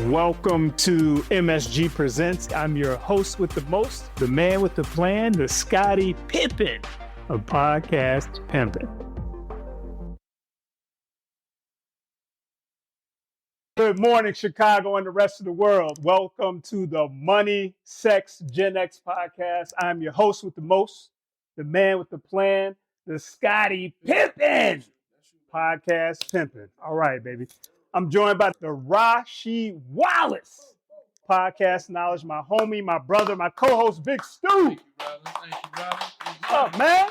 Welcome to MSG Presents. I'm your host with the most, the man with the plan, the Scottie Pippen of podcast pimping. Good morning, Chicago and the rest of the world. Welcome to the Money, Sex, Gen X podcast. I'm your host with the most, the man with the plan, the Scottie Pippen podcast pimping. All right, baby. I'm joined by the Rasheed Wallace podcast knowledge, my homie, my brother, my co-host, Big Stu. Thank you, brother. What's up, man?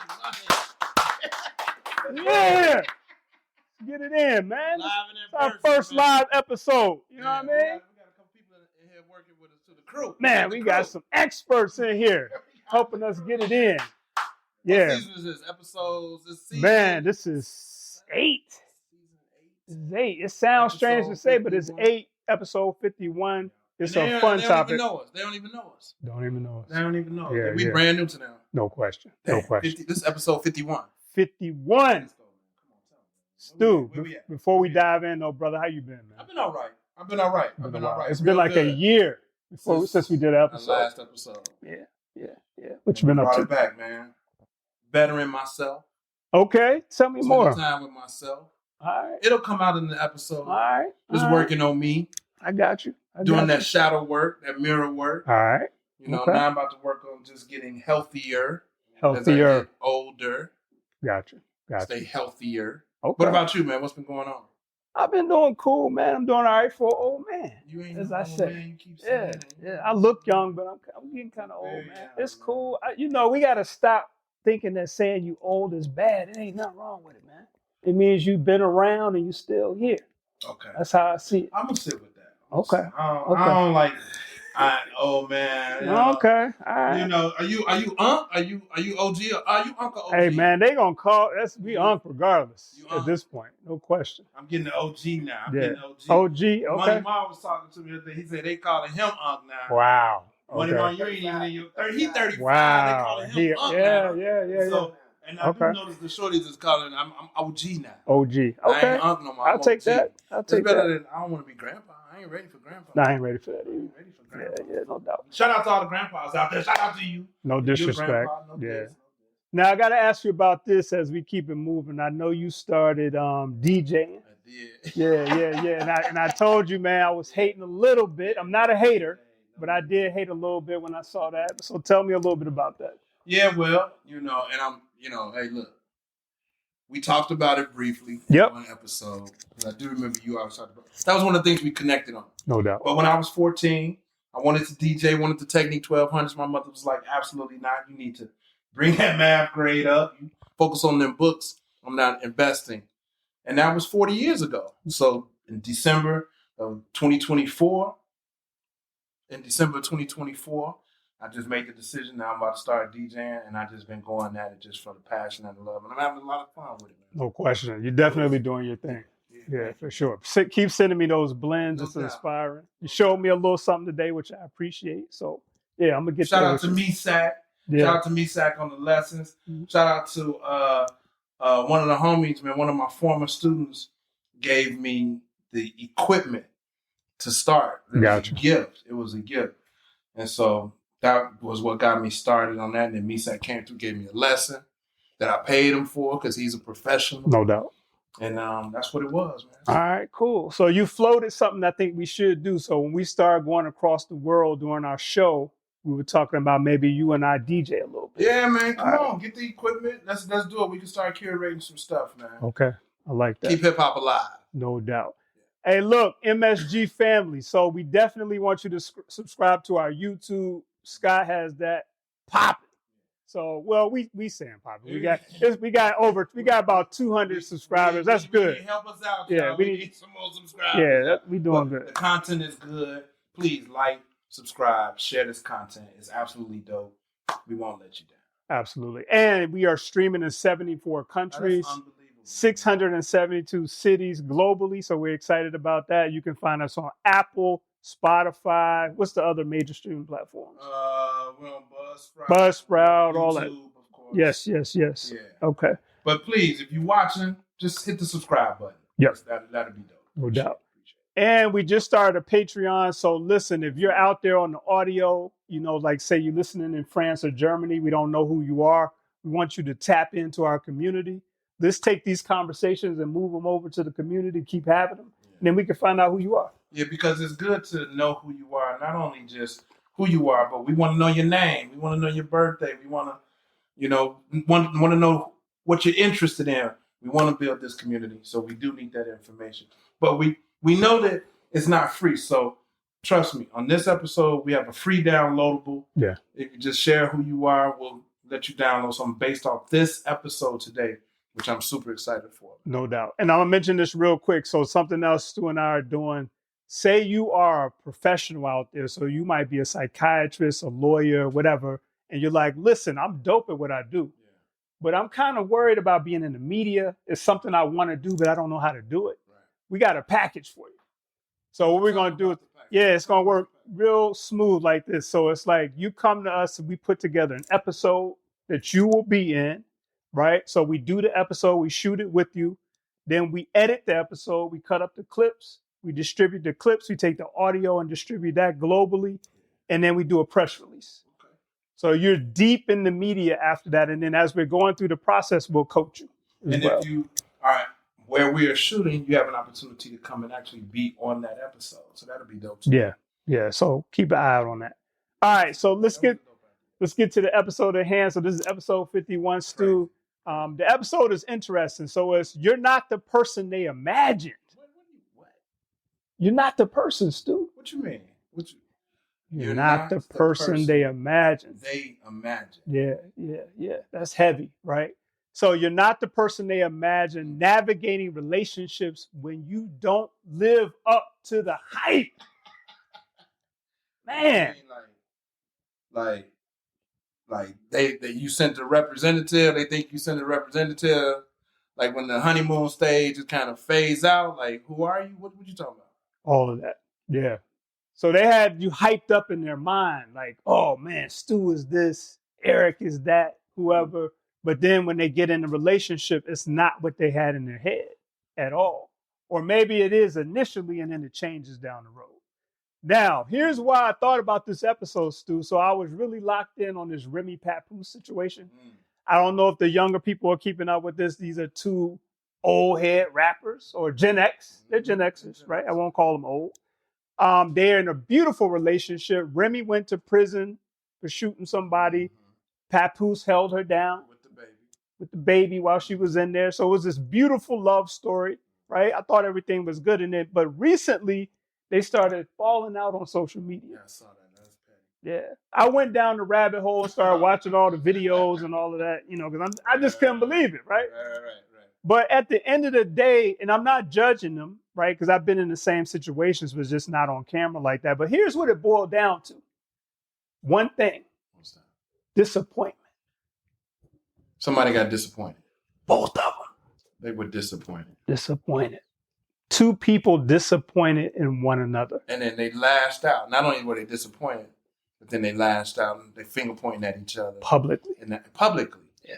Yeah. Get it in, man. It's our first live episode. You know what I mean? We got a couple people in here working with us to the crew. Man, we got some experts in here helping us get it in. Yeah. What season is this? Episodes this season? Man, this is 8. This is 8. It sounds strange to say, but it's 8, episode 51. It's a fun topic. They don't even know us. They don't even know us. They don't even know us. Yeah, We brand new to them. No question. No question. This is episode 51. 51. Stu, Where we at? before we dive in, though, brother, how you been, man? I've been all right. I've been all right. It's been like a year since we did an episode. Last episode. Yeah. What you been up to? Brought it back, man. Bettering myself. Okay, tell me more. Spending time with myself. All right. It'll come out in the episode. All right. Just working on me. I got you. Doing that shadow work, that mirror work. All right. You know, now I'm about to work on just getting healthier. As I get older. Gotcha. Stay healthier. Okay. What about you, man? What's been going on? I've been doing cool, man. I'm doing all right for an old man. You ain't as no I old say. Man. You keep saying Yeah. I look young, but I'm getting kind of old, man. It's cool. We got to stop thinking that saying you old is bad. It ain't nothing wrong with it, man. It means you've been around and you still here. Okay. That's how I see it. I'm gonna sit with that. Okay. I don't like. Oh man. Okay. All right. You know, are you Unc? Are you OG? Are you Uncle OG? Hey man, they gonna call we Unc regardless at this point. No question. I'm getting the OG now. I'm Yeah. getting OG. Okay. Money Ma was talking to me the other day. He said they calling him Unc now. Wow. Money Ma, you ain't even in your 30. He's 35. Wow. They calling him Unc now. Yeah. And I do notice the shorties is calling. I'm OG now. OG. Okay. I ain't Unc no more. I'll take that. It's better than I don't want to be grandpa. I ain't ready for grandpa. No, I ain't ready for that either. I ain't ready for grandpa. Yeah, no doubt. Shout out to all the grandpas out there. Shout out to you. No disrespect. Grandpa, no yeah. diss. Now I gotta ask you about this as we keep it moving. I know you started DJing. I did. Yeah. And I told you, man, I was hating a little bit. I'm not a hater, but I did hate a little bit when I saw that. So tell me a little bit about that. Yeah, well, and I'm, hey, look. We talked about it briefly in one episode. Because I do remember you always talked about it. That was one of the things we connected on. No doubt. But when I was 14, I wanted to DJ, wanted the Technique 1200s. My mother was like, absolutely not. You need to bring that math grade up. You focus on them books. I'm not investing. And that was 40 years ago. So in December of 2024, I just made the decision. Now I'm about to start DJing, and I've just been going at it just for the passion and the love. And I'm having a lot of fun with it, man. No question. You're definitely doing your thing. Yeah, for sure. Keep sending me those blends. It's inspiring. You showed me a little something today, which I appreciate. So, yeah, I'm going to get Shout out to Mesac. Yeah. Shout out to Mesac on the lessons. Mm-hmm. Shout out to one of the homies, man. One of my former students gave me the equipment to start. Gotcha. It was a gift. And so that was what got me started on that. And then Mesac came through, gave me a lesson that I paid him for because he's a professional. No doubt. And that's what it was, man. All right, cool. So you floated something I think we should do. So when we started going across the world during our show, we were talking about maybe you and I DJ a little bit. Yeah, man. Come on. Get the equipment. Let's do it. We can start curating some stuff, man. Okay. I like that. Keep hip-hop alive. No doubt. Hey, look, MSG family. So we definitely want you to subscribe to our YouTube. Scott has that popping. So, well, we saying popping. We got about 200 subscribers. That's good. Help us out. Yeah, we need some more subscribers. Yeah, we doing good. The content is good. Please like, subscribe, share this content. It's absolutely dope. We won't let you down. Absolutely. And we are streaming in 74 countries. 672 cities globally. So we're excited about that. You can find us on Apple, Spotify. What's the other major streaming platforms? We're on Buzzsprout, YouTube, all that. Of course. Yes. Yeah. Okay. But please, if you're watching, just hit the subscribe button. Yep. That'd be dope. No doubt. And we just started a Patreon. So listen, if you're out there on the audio, like say you're listening in France or Germany, we don't know who you are. We want you to tap into our community. Let's take these conversations and move them over to the community, keep having them. And then we can find out who you are. Yeah, because it's good to know who you are, not only just who you are, but we want to know your name. We want to know your birthday. We want to, want to know what you're interested in. We want to build this community, so we do need that information. But we know that it's not free, so trust me. On this episode, we have a free downloadable. Yeah. If you just share who you are, we'll let you download something based off this episode today, which I'm super excited for. No doubt. And I'm going to mention this real quick. So something else Stu and I are doing. Say you are a professional out there. So you might be a psychiatrist, a lawyer, whatever. And you're like, listen, I'm dope at what I do. Yeah. But I'm kind of worried about being in the media. It's something I want to do, but I don't know how to do it. Right. We got a package for you. So what we're going to do is, it's going to work real smooth like this. So it's like you come to us and we put together an episode that you will be in, right? So we do the episode, we shoot it with you. Then we edit the episode, we cut up the clips, we distribute the clips, we take the audio and distribute that globally. And then we do a press release. Okay. So you're deep in the media after that. And then as we're going through the process, we'll coach you. And if you are where we are shooting, you have an opportunity to come and actually be on that episode. So that'll be dope too. Yeah. Yeah. So keep an eye out on that. All right. So let's get to the episode at hand. So this is episode 51, Stu. The episode is interesting. So it's you're not the person they imagined. What? You're not the person, Stu. What you mean? You're not the person they imagined. They imagine. Yeah. That's heavy, right? So you're not the person they imagine navigating relationships when you don't live up to the hype. Man. Like they you sent a representative, they think you sent a representative. Like when the honeymoon stage is kind of phase out, like who are you? What you talking about? All of that. Yeah. So they had you hyped up in their mind, like, oh man, Stu is this, Eric is that, whoever. But then when they get in a relationship, it's not what they had in their head at all. Or maybe it is initially and then it changes down the road. Now, here's why I thought about this episode, Stu. So I was really locked in on this Remy Papoose situation. I don't know if the younger people are keeping up with this. These are two old head rappers or Gen X. They're Gen Xers, right? I won't call them old. They're in a beautiful relationship. Remy went to prison for shooting somebody. Papoose held her down with the baby while she was in there. So it was this beautiful love story, right? I thought everything was good in it. But recently, they started falling out on social media. Yeah, I saw that. That's petty. Yeah. I went down the rabbit hole and started watching all the videos and all of that, because I just couldn't believe it, right? Right. But at the end of the day, and I'm not judging them, right? Because I've been in the same situations, but just not on camera like that. But here's what it boiled down to. One thing. What's that? Disappointment. Somebody got disappointed. Both of them. They were disappointed. Disappointed. Two people disappointed in one another. And then they lashed out. Not only were they disappointed, but then they lashed out and they finger pointing at each other. Publicly. Publicly. Yeah.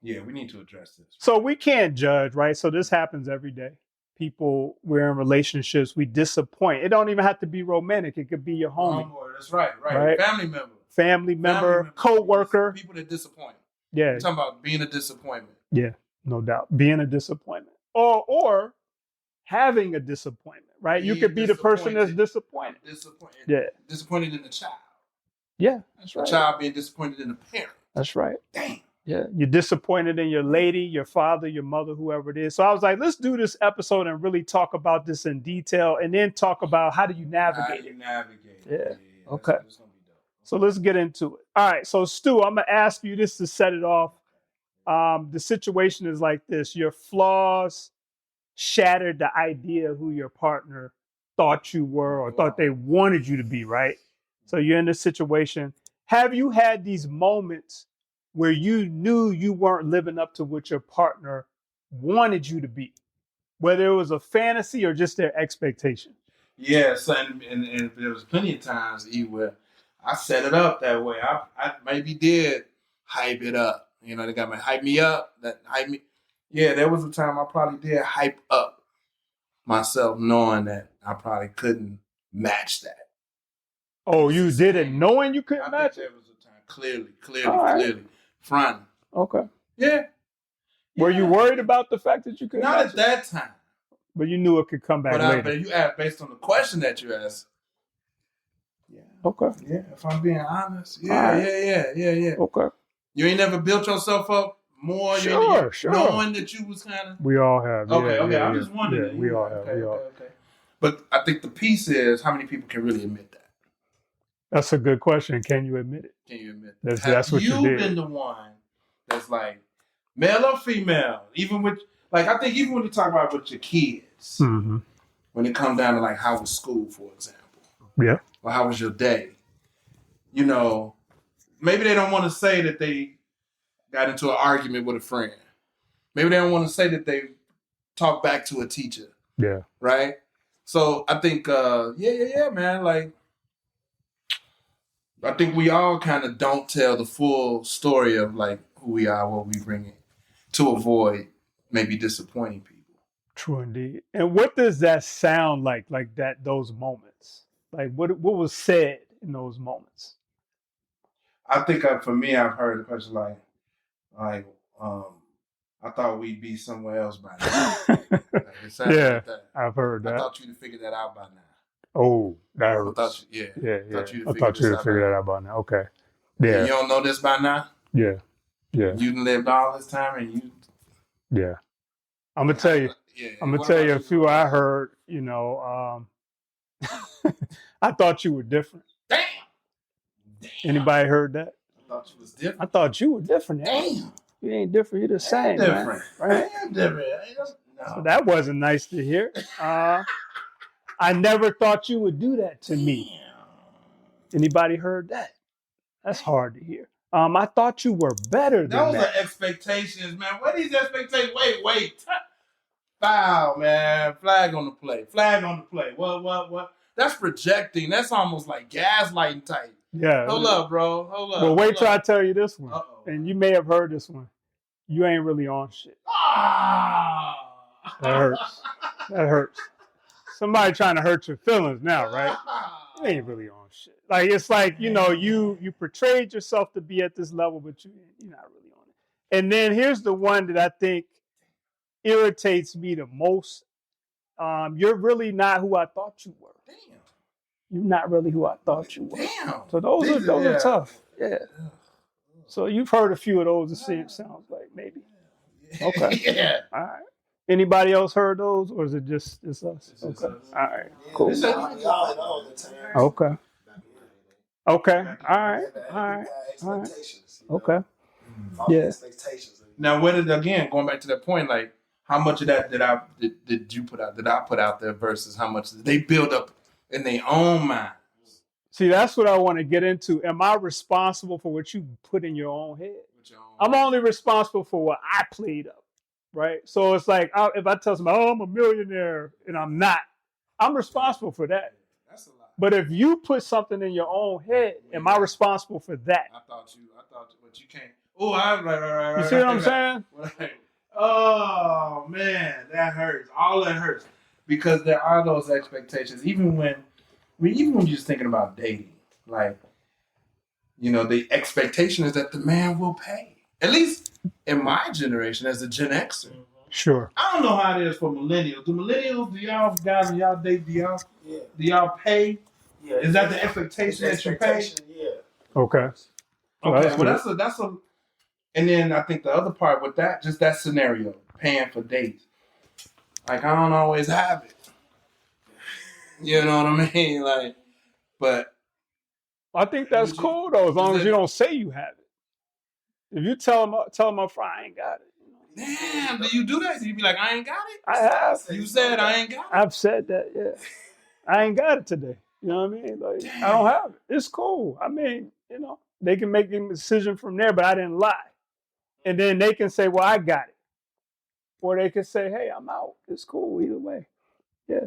Yeah, we need to address this. So we can't judge, right? So this happens every day. We're in relationships, we disappoint. It don't even have to be romantic. It could be your homie. That's right. Family member, co-worker. People that disappoint. Yeah. We're talking about being a disappointment. Yeah, no doubt. Being a disappointment. Or having a disappointment, right? You could be the person that's disappointed. Yeah. Disappointed in the child. Yeah, that's right. The child being disappointed in the parent. That's right. Damn. Yeah, you're disappointed in your lady, your father, your mother, whoever it is. So I was like, let's do this episode and really talk about this in detail and then talk about how do you navigate it. Yeah. Okay. That's gonna be dope. So let's get into it. All right. So Stu, I'm going to ask you this to set it off. The situation is like this. Your flaws shattered the idea of who your partner thought you were or thought they wanted you to be, right? So you're in this situation. Have you had these moments where you knew you weren't living up to what your partner wanted you to be, whether it was a fantasy or just their expectation? Yes, and there was plenty of times where I set it up that way. I maybe did hype it up. They got me hype me up. That hype me. Yeah, there was a time I probably did hype up myself knowing that I probably couldn't match that. Oh, you did it knowing you couldn't I match think it? there was a time, All right. clearly, fronting. Okay. Yeah. Were you worried about the fact that you couldn't Not match at that time. But you knew it could come back later. But you asked based on the question that you asked. Yeah. Okay. Yeah, if I'm being honest. Yeah, Alright. yeah. Okay. You ain't never built yourself up more? Sure. Knowing that you was kind of... We all have. Okay. I'm just wondering. Yeah, we all have. Okay. But I think the piece is how many people can really admit that? That's a good question. Can you admit it? Can you admit that? That's what you did. Have you been the one that's like, male or female, even with, like, I think even when you talk about with your kids, Mm-hmm. when it comes down to like how was school, for example, Yeah, or how was your day, you know, maybe they don't want to say that they got into an argument with a friend. Maybe they don't want to say that they talked back to a teacher. yeah. Right? So I think, man, like, I think we all kind of don't tell the full story of like who we are, what we bring in, to avoid maybe disappointing people. True indeed. And what does that sound like that, those moments? Like what was said in those moments? I think for me, I've heard the question like, I thought we'd be somewhere else by now. Yeah, like that. I've heard that. I thought you'd have figured that out by now. Oh, that hurts. I thought you'd have figured that out by now. Okay. Yeah. And you don't know this by now? Yeah. Yeah. You lived all this time and you... Yeah. I'm going to tell you. I'm going to tell you a few I heard, you know. I thought you were different. Damn. Anybody heard that? I thought you was different. I thought you were different. Damn. You ain't different. You're the same. Different. Man. Right? I am different. No. So that wasn't nice to hear. I never thought you would do that to me. Anybody heard that? That's hard to hear. I thought you were better than that. Those are expectations, man. What are these expectations? Wait. Foul, man. Flag on the play. What? That's projecting. That's almost like gaslighting type. Yeah. Hold up, bro. Well, wait till I tell you this one. Uh-oh. And you may have heard this one. You ain't really on shit. That hurts. Somebody trying to hurt your feelings now, right? You ain't really on shit. Like, it's like, you know, you portrayed yourself to be at this level, but you're not really on it. And then here's the one that I think irritates me the most. You're really not who I thought you were. Damn. You're not really who I thought you were. Damn. So those are tough. Yeah. So you've heard a few of those. It sounds like maybe. Okay. Yeah. All right. Anybody else heard those, or is it just us? Okay. All right. Cool. Okay. Okay. All right. Okay. Yeah. Now, going back to that point, like how much of that did you put out? Did I put out there versus how much did they build up in their own mind? See, that's what I want to get into. Am I responsible for what you put in your own head? I'm only responsible for what I played up, right? So it's like if I tell somebody, I'm a millionaire, and I'm not, I'm responsible for that. That's a lot. But if you put something in your own head, am I responsible for that? I thought you, but you can't. Oh, right. You see what I'm saying? Right. Oh, man, that hurts. All that hurts. Because there are those expectations, even when you're just thinking about dating, like, you know, the expectation is that the man will pay. At least in my generation, as a Gen Xer. Sure. I don't know how it is for millennials. Do y'all guys, when y'all date, do y'all pay? Yeah. Is that the expectation that you pay? Yeah. Okay. Okay. Well, that's a. And then I think the other part with that, just that scenario, paying for dates. Like, I don't always have it. You know what I mean? Like, but I think that's cool though, as long as you don't say you have it. If you tell them up front, I ain't got it. Damn, do you do that? Do you be like, I ain't got it? I have. You said I ain't got it? I've said that, yeah. I ain't got it today. You know what I mean? Like, damn. I don't have it. It's cool. I mean, you know, they can make a decision from there, but I didn't lie. And then they can say, well, I got it. Or they can say, hey, I'm out. It's cool either way. Yeah.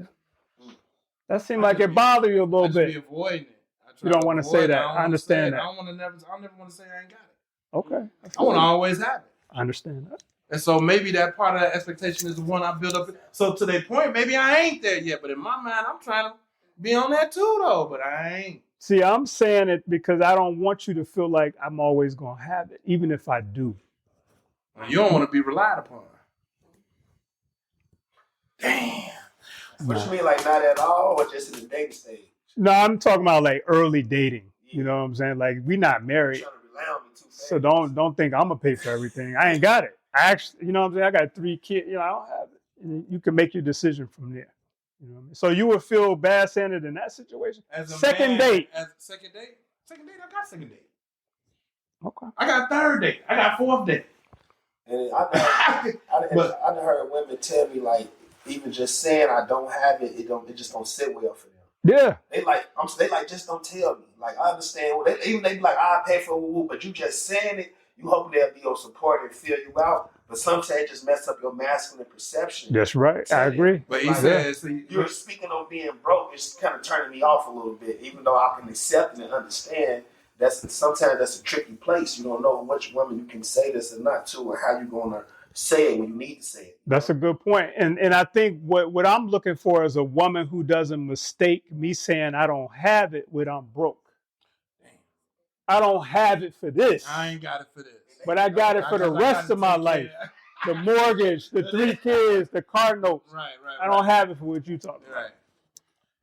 That seemed like it bothered you a little bit. Be avoiding it. You don't want to say that. I understand that. I never want to say I ain't got it. Okay. I want to always have it. I understand that. And so maybe that part of that expectation is the one I build up. So to that point, maybe I ain't there yet. But in my mind, I'm trying to be on that too, though. But I ain't. See, I'm saying it because I don't want you to feel like I'm always going to have it, even if I do. You don't want to be relied upon. Damn. What you mean, like not at all, or just in the dating stage? No, I'm talking about like early dating. You know what I'm saying? Like we not married, Trying to rely on me too fast. so don't think I'm gonna pay for everything. I ain't got it. I actually, you know what I'm saying? I got 3 kids. You know, I don't have it. And you can make your decision from there. You know what I mean? So you would feel bad saying it in that situation. As a Second man, date. As second date. Second date. I got second date. Okay. I got third date. I got fourth date. And I done heard women tell me like, even just saying I don't have it, it just don't sit well for them. Yeah. They like just don't tell me. Like I understand. Well, they be like, I pay for it, but you just saying it, you hoping they'll be your support and feel you out. But sometimes it just mess up your masculine perception. That's right. I agree. But he Like, says You're speaking on being broke. It's kind of turning me off a little bit, even though I can accept it and understand. Sometimes that's a tricky place. You don't know which woman you can say this or not to, or how you're gonna say it when you need to say it. That's a good point. And I think what I'm looking for is a woman who doesn't mistake me saying I don't have it with I'm broke. I don't have it for this. I ain't got it for this. But I got it for the rest of my life. The mortgage, the 3 kids, the car notes. Right. I don't have it for what you talking about. Right.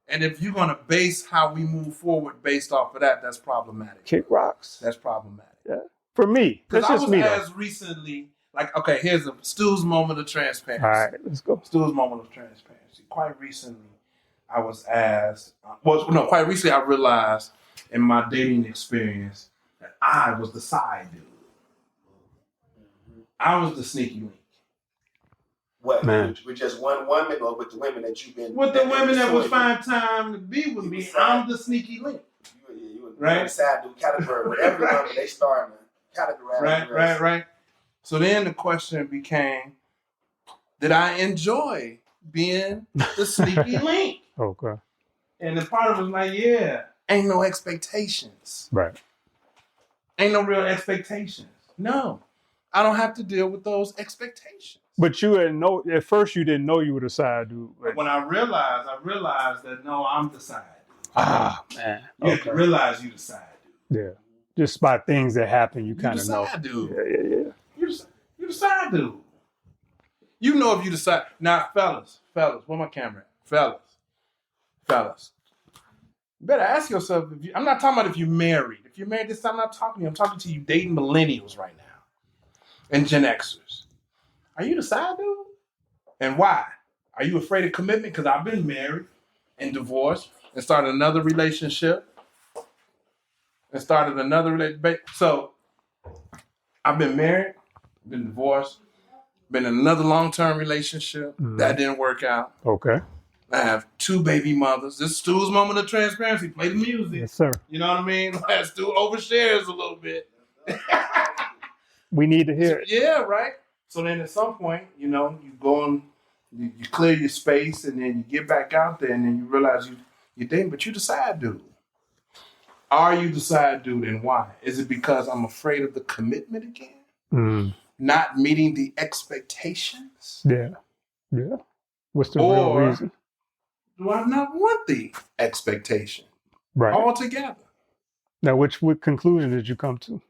And if you're gonna base how we move forward based off of that, that's problematic. Kick rocks. That's problematic. Yeah. For me. That's just me. Because I was asked recently, like, okay, here's Stu's moment of transparency. All right, let's go. Stu's moment of transparency. Quite recently, I was asked. Quite recently, I realized in my dating experience that I was the side dude. I was the sneaky link. What? Man. With just one woman, or with the women that you've been with the women that would find time to be with me? I'm the sneaky link. You right? Side dude category. With every woman, they starting to categorize. Right. So then the question became, did I enjoy being the sneaky link? Okay. And the part of it was like, yeah, ain't no expectations. Right. Ain't no real expectations. No, I don't have to deal with those expectations. But you didn't know, at first you didn't know you were the side dude. Right? But when I realized that no, I'm the side dude. Ah, man. You have to realize you the side dude. Yeah. Just by things that happen, you kind of know. Dude. Yeah. You the side dude. You know if you decide. Now, fellas, where my camera at? Fellas. You better ask yourself, I'm not talking about if you're married. If you're married this time, I'm not talking to you. I'm talking to you dating millennials right now. And Gen Xers. Are you the side dude? And why? Are you afraid of commitment? Because I've been married and divorced and started another relationship. So, I've been married, been divorced, been in another long-term relationship. That didn't work out. Okay. I have 2 baby mothers. This is Stu's moment of transparency. Play the music. Yes, sir. You know what I mean? Stu overshares a little bit. We need to hear it. Yeah, right? So then at some point, you go and you clear your space, and then you get back out there, and then you realize you're dating, but you the side dude. Are you the side dude, and why? Is it because I'm afraid of the commitment again? Not meeting the expectations? Yeah. What's the real reason? Do I not want the expectation altogether? Now, what conclusion did you come to?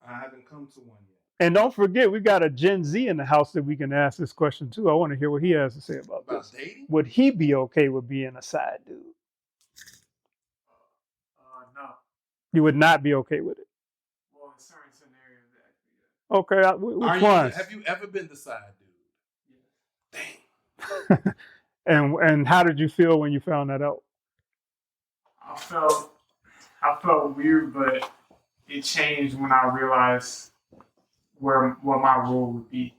I haven't come to one yet. And don't forget, we got a Gen Z in the house that we can ask this question to. I want to hear what he has to say about this. Dating? Would he be okay with being a side dude? No. You would not be okay with it? Well, in certain scenarios, Okay, which ones? Have you ever been the side dude? Yeah. Dang. And how did you feel when you found that out? I felt weird, but it changed when I realized what my role would be.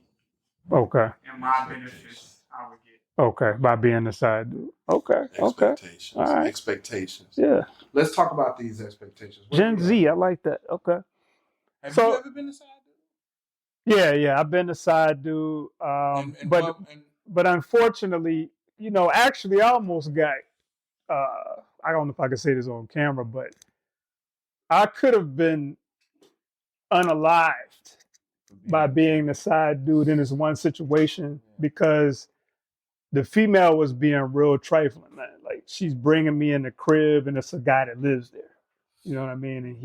Okay. And my benefits I would get. Okay, by being the side dude. Okay. Expectations. All right. Expectations. Yeah. Let's talk about these expectations. Gen Z, I like that. Okay. Have you ever been the side dude? Yeah. I've been the side dude. But unfortunately, actually I almost got, I don't know if I can say this on camera, but I could have been unalived by being the side dude in this one situation because the female was being real trifling, man. Like she's bringing me in the crib and it's a guy that lives there. You know what I mean? And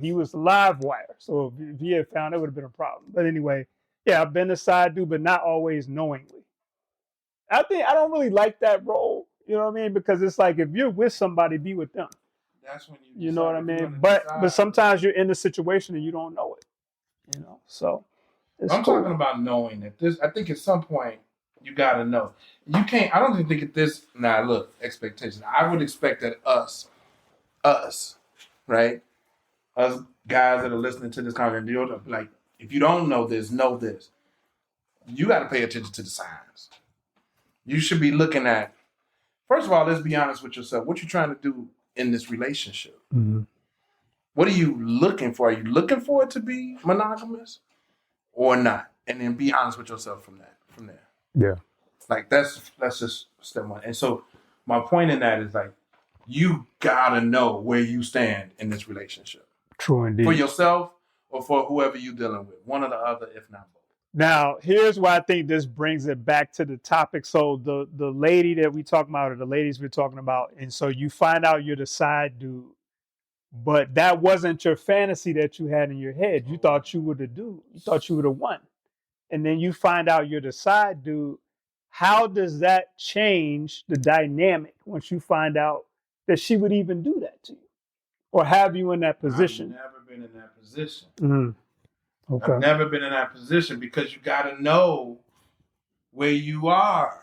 he was a live wire. So if he had found, it would have been a problem. But anyway, yeah, I've been the side dude, but not always knowingly. I think I don't really like that role. You know what I mean? Because it's like if you're with somebody, be with them. That's when you know what I mean? But sometimes you're in the situation and you don't know it. So it's I'm cool. talking about knowing that this. I think at some point you got to know. You can't. I don't even think at this. Nah, look, expectations. I would expect that us, right? Us guys that are listening to this conversation, like, if you don't know this, know this. You got to pay attention to the signs. You should be looking at. First of all, let's be honest with yourself. What you trying to do in this relationship? Mm-hmm. What are you looking for? Are you looking for it to be monogamous or not? And then be honest with yourself from there. Yeah. Like that's just step one. And so my point in that is like you gotta know where you stand in this relationship. True indeed. For yourself or for whoever you're dealing with. One or the other, if not both. Now, here's why I think this brings it back to the topic. So the lady that we talking about, or the ladies we're talking about, and so you find out you're the side dude, but that wasn't your fantasy that you had in your head. You thought you were the dude. You thought you were the one. And then you find out you're the side dude. How does that change the dynamic once you find out that she would even do that to you or have you in that position? I've never been in that position. Mm-hmm. Okay. I've never been in that position because you got to know where you are.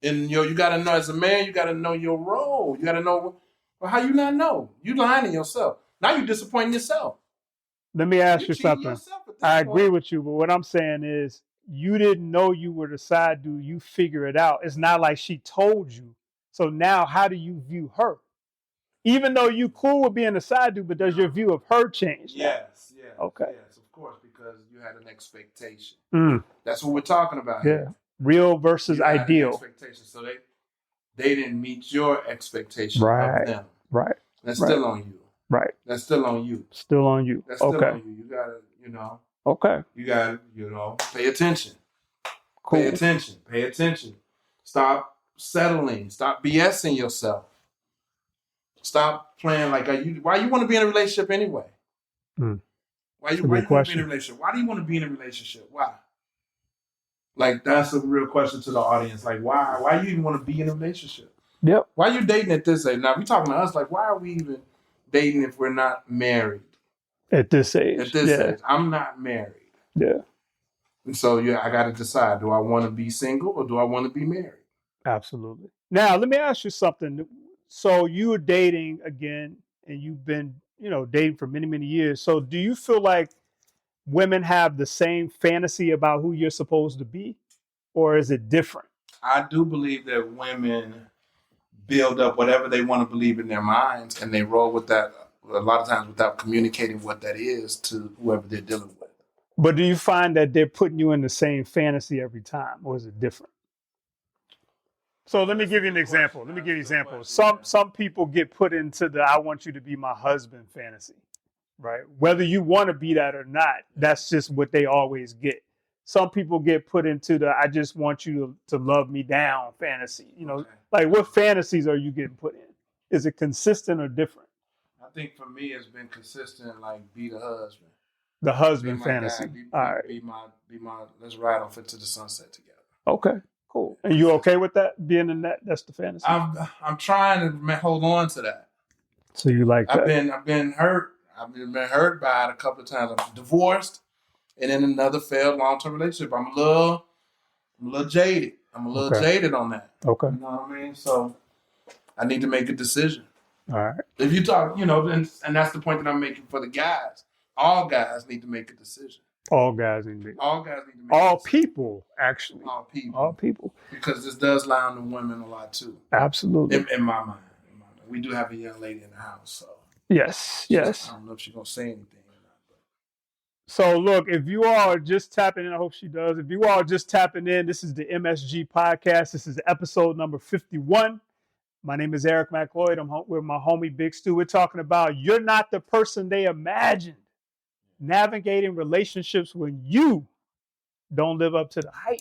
And you got to know as a man, you got to know your role. You got to know, well, how you not know? You lying to yourself. Now you disappointing yourself. Let me ask you something. I agree with you, but what I'm saying is you didn't know you were the side dude. You figure it out. It's not like she told you. So now how do you view her? Even though you cool with being a side dude, but does your view of her change? Yes. Okay. Yes, of course, because you had an expectation. Mm. That's what we're talking about. Yeah. Here. Real versus ideal. Expectation. So they didn't meet your expectation right. of them. Right. That's still on you. Right. That's still on you. Still on you. That's still on you. You gotta, Okay. You gotta, pay attention. Cool. Pay attention. Stop settling. Stop BSing yourself. Stop playing like why you want to be in a relationship anyway? Why you want to be in a relationship? Why do you want to be in a relationship? Why? Like that's a real question to the audience. Like why you even want to be in a relationship? Yep. Why are you dating at this age? Now we talking to us like why are we even dating if we're not married? At this age. At this age. I'm not married. Yeah. And so I gotta decide, do I want to be single or do I want to be married? Absolutely. Now let me ask you something. So you were dating again and you've been, dating for many, many years. So do you feel like women have the same fantasy about who you're supposed to be, or is it different? I do believe that women build up whatever they want to believe in their minds, and they roll with that a lot of times without communicating what that is to whoever they're dealing with. But do you find that they're putting you in the same fantasy every time, or is it different? So let me give you an example. Some people get put into the I want you to be my husband fantasy, right? Whether you want to be that or not, that's just what they always get. Some people get put into the I just want you to love me down fantasy. Like what fantasies are you getting put in? Is it consistent or different? I think for me it's been consistent, like be the husband. The husband fantasy. All right. Be my let's ride off into the sunset together. Okay. Cool. And you okay with that? Being in that's the fantasy? I'm trying to hold on to that. So you like that? I've been hurt. I've been hurt by it a couple of times. I'm divorced and in another failed long-term relationship. I'm a little jaded. I'm a little jaded on that. Okay. You know what I mean? So I need to make a decision. All right. If you talk, and that's the point that I'm making for the guys. All guys need to make a decision. All guys need to make a decision. All people, actually. All people. Because this does lie on the women a lot too. Absolutely. In my mind. We do have a young lady in the house, so. Yes. I don't know if she's going to say anything or not. But. So look, if you all are just tapping in, I hope she does. If you all are just tapping in, this is the MSG podcast. This is episode number 51. My name is Eric McLeod. I'm with my homie Big Stu. We're talking about you're not the person they imagined navigating relationships when you don't live up to the hype.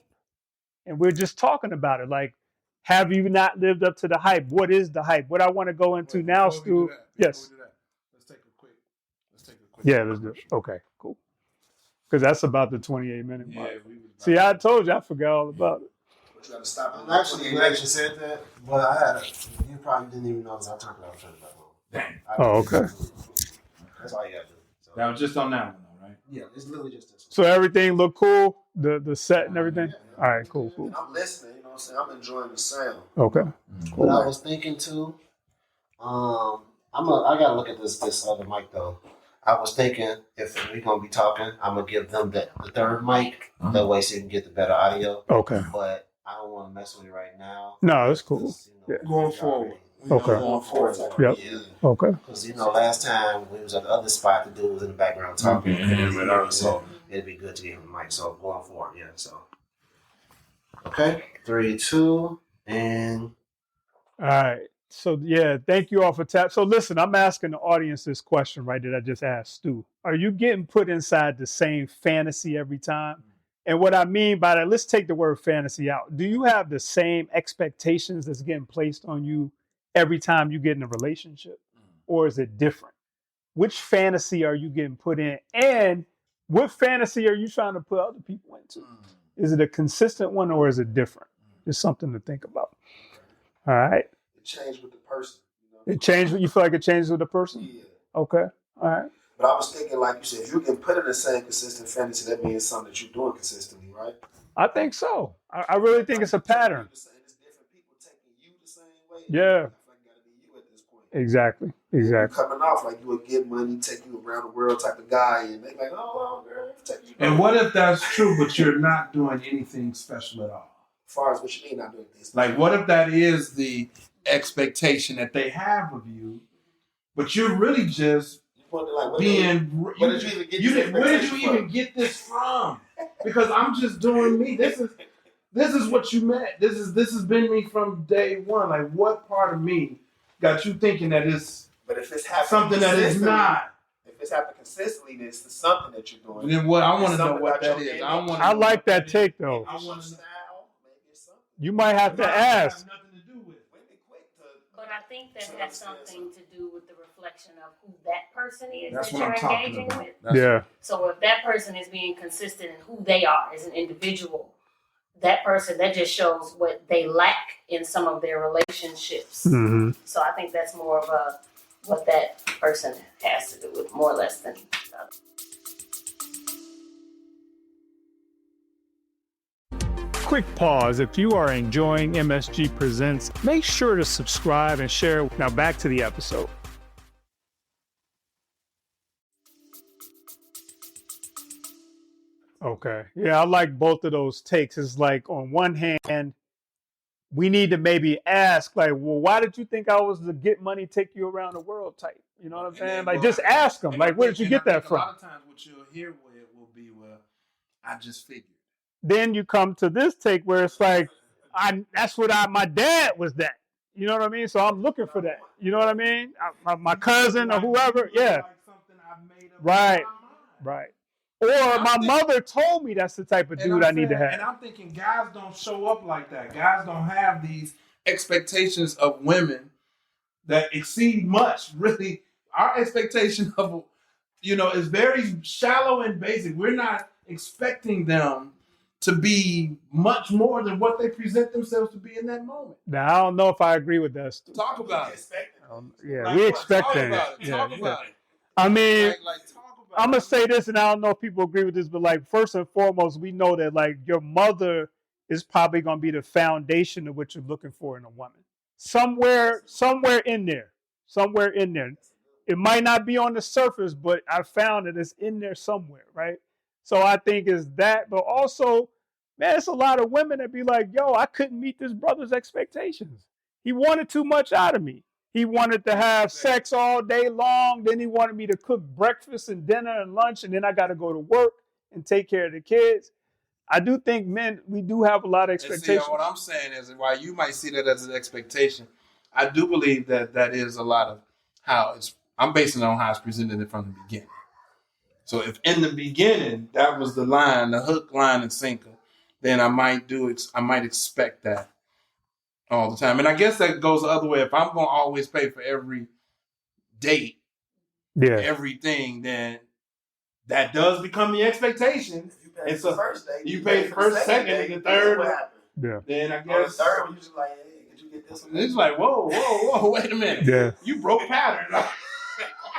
And we're just talking about it. Like, have you not lived up to the hype? What is the hype? What I want to go into now, Stu. Yes. Let's take a quick. Yeah, let's do it. Okay, cool. Because that's about the 28-minute mark. Yeah, See, I told you, I forgot all about it. But you got to stop. I'm actually glad you said that, but I had you probably didn't even notice I turned it off. Dang. Oh, okay. That's all you have to do. So, That was just on that one, though, right? yeah, it's literally just this one. So everything look cool? The set and everything? Yeah, All right, cool. And I'm listening. You know what I'm saying? I'm enjoying the sound. Okay. What I was thinking too, I gotta look at this other mic though. I was thinking if we're gonna be talking, I'm gonna give them the third mic. That way, so you can get the better audio. Okay. But I don't want to mess with it right now. No, that's cool. Yeah. Going forward. Okay. Going forward. Yep. Yeah. Okay. Because last time we was at the other spot, the dude was in the background talking. So it'd be good to get him the mic. So going forward, yeah. So okay, 3, 2, and All right. So yeah, thank you all for tap. So listen, I'm asking the audience this question, right, that I just asked Stu. Are you getting put inside the same fantasy every time? And what I mean by that, let's take the word fantasy out. Do you have the same expectations that's getting placed on you every time you get in a relationship? Or is it different? Which fantasy are you getting put in? And what fantasy are you trying to put other people into? Is it a consistent one or is it different? Just something to think about. All right. It changed with the person. It changed. You feel like it changes with the person? Yeah. Okay. All right. But I was thinking, like you said, if you can put in the same consistent fantasy, that means something that you're doing consistently, right? I think so. I really think it's a pattern. It's different people taking you the same way. Yeah. I feel like it gotta be you at this point. Exactly. You're Exactly. coming off like you would get money, take you around the world type of guy, and they like, oh, well, girl, take you. And what if that's true, but you're not doing anything special at all? As far as what you mean, not doing things. Like, what if that is the expectation that they have of you, but you're really just being. Where did you even get Where did you even get this from? Because I'm just doing me. This is what you meant. This has been me from day one. Like, what part of me got you thinking that it's But if it's happening something that is not? If it's happening consistently, then it's something that you're doing. Then what? I want to know Something what about that your is. image. I like that take though. Maybe it's your style, maybe it's something. You might have to ask. Nothing to do with. Women quick to. But I think that has something to do with the reflection of who that person is That's that what you're I'm talking engaging about. with. Yeah. So if that person is being consistent in who they are as an individual, that person, that just shows what they lack in some of their relationships. Mm-hmm. So I think that's more of what that person has to do with, more or less than Quick pause. If you are enjoying MSG Presents, make sure to subscribe and share. Now back to the episode. Okay. Yeah, I like both of those takes. It's like on one hand, we need to maybe ask, like, well, why did you think I was the get money, take you around the world type? You know what I'm saying? Like, just ask them. Like, where did you get that from? A lot of times what you'll hear will be, well, I just figured. Then you come to this take where it's like, my dad was that. You know what I mean? So I'm looking for that. You know what I mean? My cousin or whoever. Yeah. Right. Right. Or my mother told me that's the type of dude I need to have. And I'm thinking guys don't show up like that. Guys don't have these expectations of women that exceed much. Really, our expectation of, is very shallow and basic. We're not expecting them to be much more than what they present themselves to be in that moment. Now, I don't know if I agree with that. Talk about it. Yeah, Like, we what? expecting Talk it. about it. Talk about it. I mean, Talk about I'm it. gonna say this, and I don't know if people agree with this, but like first and foremost, we know that like your mother is probably gonna be the foundation of what you're looking for in a woman. Somewhere in there. It might not be on the surface, but I found that it's in there somewhere, right? So I think it's that, but also, man, it's a lot of women that be like, yo, I couldn't meet this brother's expectations. He wanted too much out of me. He wanted to have sex all day long. Then he wanted me to cook breakfast and dinner and lunch. And then I got to go to work and take care of the kids. I do think men, we do have a lot of expectations. See, what I'm saying is, while you might see that as an expectation, I do believe that is a lot of how I'm basing it on how it's presented from the beginning. So if in the beginning that was the line, the hook, line, and sinker, then I might do it. I might expect that all the time. And I guess that goes the other way. If I'm going to always pay for every date, everything, then that does become the expectation. You pay the first day. You pay the first, second, and the third. What happened? Yeah. Then I On the guess third, you just like, hey, could you get this one? it's like, whoa, wait a minute. Yeah. You broke pattern.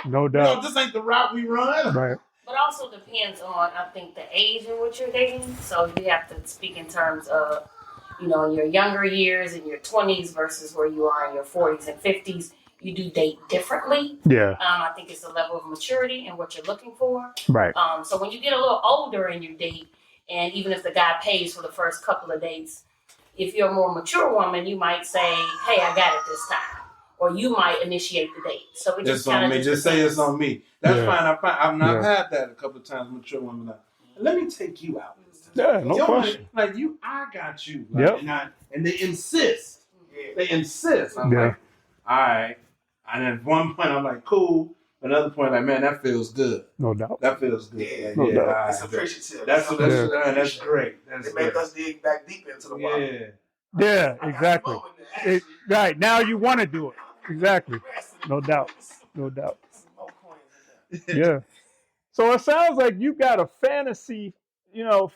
No doubt. No, this ain't the route we run. Right. But also depends on, I think, the age in which you're dating. So you have to speak in terms of, in your younger years, in your 20s versus where you are in your 40s and 50s. You do date differently. Yeah. I think it's a level of maturity and what you're looking for. Right. So when you get a little older in your date, and even if the guy pays for the first couple of dates, if you're a more mature woman, you might say, hey, I got it this time. Or you might initiate the date. So it just kind of just say it's on me. That's Yeah. fine. I've not had that a couple of times. Mature women like, let me take you out. Yeah, no question. Like I got you. Like, and they insist. They insist. I'm like, all right. And at one point, I'm like, cool. Another point, like, man, that feels good. No doubt. That feels good. Yeah, no doubt. Right. It's appreciative. That's great. It make us dig back deep into the water. Yeah. Yeah, exactly. Right. Now you want to do it. Exactly. No doubt. No doubt. Yeah. So it sounds like you got a fantasy,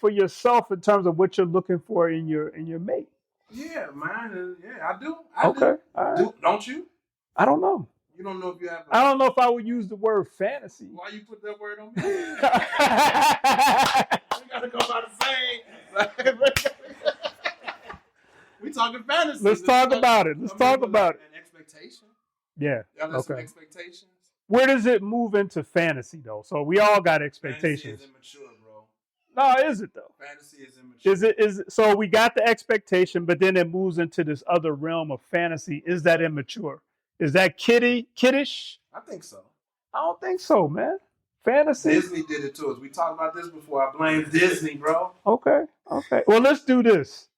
for yourself in terms of what you're looking for in your mate. Yeah, man. Yeah, I do. Okay. All right. Don't you? I don't know. You don't know if you have. I don't know if I would use the word fantasy. Why you put that word on me? We gotta go by the same. We talking fantasy. Let's talk about it. Let's talk about it. An expectation. Yeah. Y'all got some Okay. expectations. Where does it move into fantasy though? So we all got expectations. Fantasy is immature, bro. No, is it though? Fantasy is immature. Is it so we got the expectation, but then it moves into this other realm of fantasy. Is that immature? Is that kiddish? I think so. I don't think so, man. Fantasy. Disney did it to us. We talked about this before. I blame Disney, bro. Okay. Well, let's do this.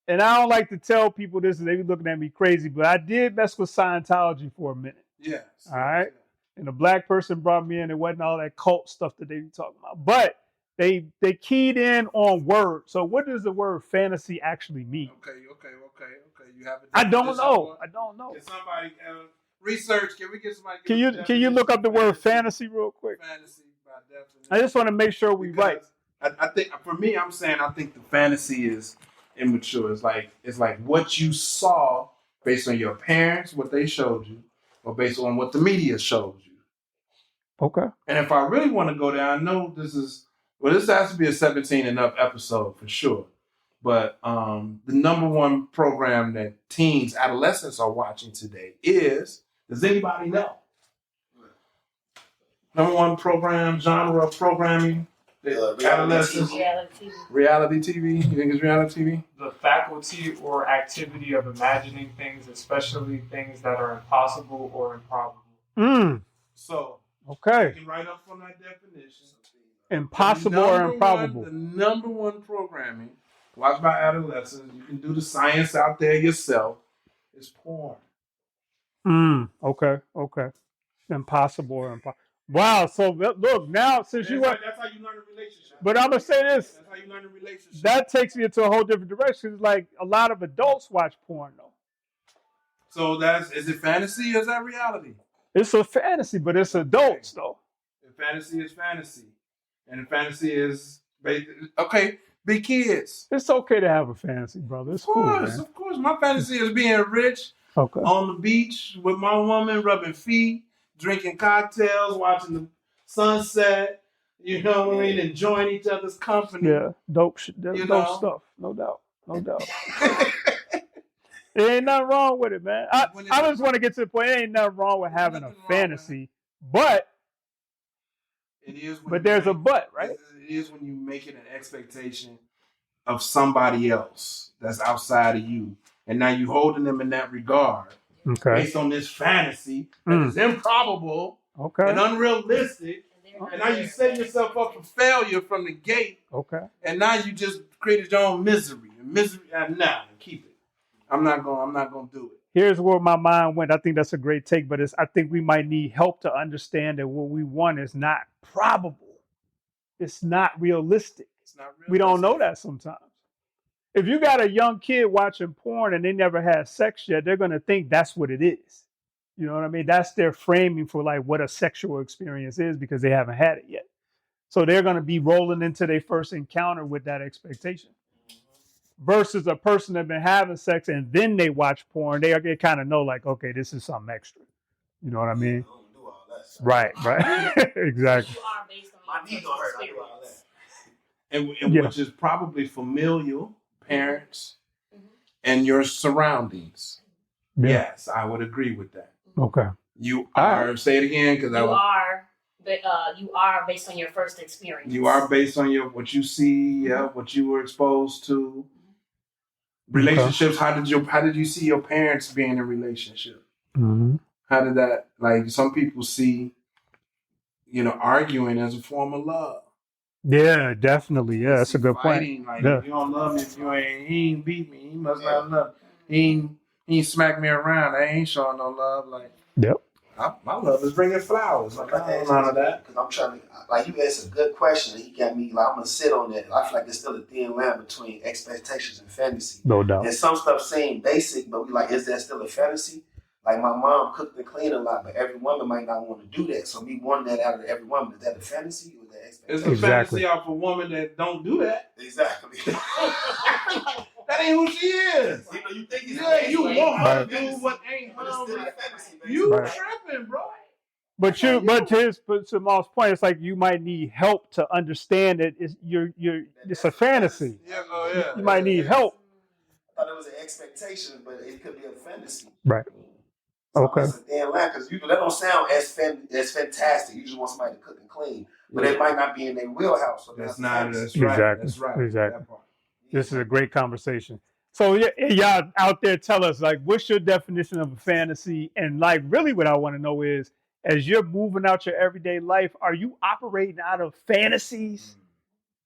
And I don't like to tell people this, and they be looking at me crazy, but I did mess with Scientology for a minute. Yes. All right. And a black person brought me in. It wasn't all that cult stuff that they be talking about, but they keyed in on words. So what does the word fantasy actually mean? Okay. You have a I don't definition know. for it? I don't know. Can somebody research? Can we get somebody? Can you look up the word fantasy real quick? Fantasy by definition. I just want to make sure we right. I think for me, I think the fantasy is immature. It's like what you saw based on your parents, what they showed you, or based on what the media showed you. Okay. And if I really want to go there, I know this has to be a 17 and up episode for sure. But the number one program that teens, adolescents are watching today is, does anybody know? Number one program, genre of programming, adolescents. Reality TV. You think it's reality TV? The faculty or activity of imagining things, especially things that are impossible or improbable. So, okay. you can write up from that definition. Impossible or improbable. The number one programming watched by adolescents, you can do the science out there yourself, is porn. Okay. Impossible or impossible. Wow. So look, now since that's how you learn a relationship. But I'm gonna say this. That's how you learn a relationship. That takes me into a whole different direction. It's like a lot of adults watch porn though. So is it fantasy or is that reality? It's a fantasy, but it's adults though. And fantasy is fantasy. And fantasy is okay. Be kids. It's okay to have a fantasy, brother. It's cool, man. Of course. My fantasy is being rich on the beach with my woman, rubbing feet, drinking cocktails, watching the sunset. You know what I mean? Enjoying each other's company. Yeah, dope stuff. No doubt. There ain't nothing wrong with it, man. I just want to get to the point. There ain't nothing wrong with having a fantasy, but it is. But there's a but, right? It is when you make it an expectation of somebody else that's outside of you, and now you holding them in that regard, based on this fantasy that is improbable, and unrealistic, and now you set yourself up for failure from the gate, and now you just created your own misery. Nah, keep it. I'm not gonna do it. Here's where my mind went. I think that's a great take, but I think we might need help to understand that what we want is not probable. It's not realistic. It's not real. We don't know that sometimes. If you got a young kid watching porn and they never had sex yet, they're going to think that's what it is. You know what I mean? That's their framing for like what a sexual experience is because they haven't had it yet. So they're going to be rolling into their first encounter with that expectation. Versus a person that's been having sex and then they watch porn, they kind of know like, okay, this is something extra. You know what I mean? Right. Exactly. You are based on My knee gonna hurt. I do all that. And which is probably familial, parents, and your surroundings. Yeah. Yes, I would agree with that. Okay. You are. Say it again, because you are based on your first experience. You are based on what you see, what you were exposed to. Relationships. Okay. How did you see your parents being in a relationship? Mm-hmm. How did that? Like some people see, arguing as a form of love. Yeah, definitely. Yeah, that's a good point. Like, if you don't love me, he ain't beat me. He must not love me. He ain't smack me around. I ain't showing no love. Like, yep. My love is bringing flowers. Like, I don't know that. Because I'm trying to, like, you asked a good question. And he got me, like, I'm going to sit on that. I feel like it's still a thin line between expectations and fantasy. No doubt. And some stuff seem basic, but we like, is that still a fantasy? Like, my mom cooked and cleaned a lot, but every woman might not want to do that. So me wanting that out of every woman, is that a fantasy or is that expectation? It's a fantasy off a woman that don't do that. Exactly. That ain't who she is. You think you want her to do what ain't her. You tripping, bro. But to Jamal's point, it's like you might need help to understand it. It's a fantasy. Yeah, you might need help. I thought it was an expectation, but it could be a fantasy. Right. So okay. It's a damn line because that don't sound as fantastic. You just want somebody to cook and clean, but it might not be in their wheelhouse. So that's right. Exactly. That's right. Exactly. This is a great conversation. So y'all out there, tell us like, what's your definition of a fantasy? And like, really, what I want to know is, as you're moving out your everyday life, are you operating out of fantasies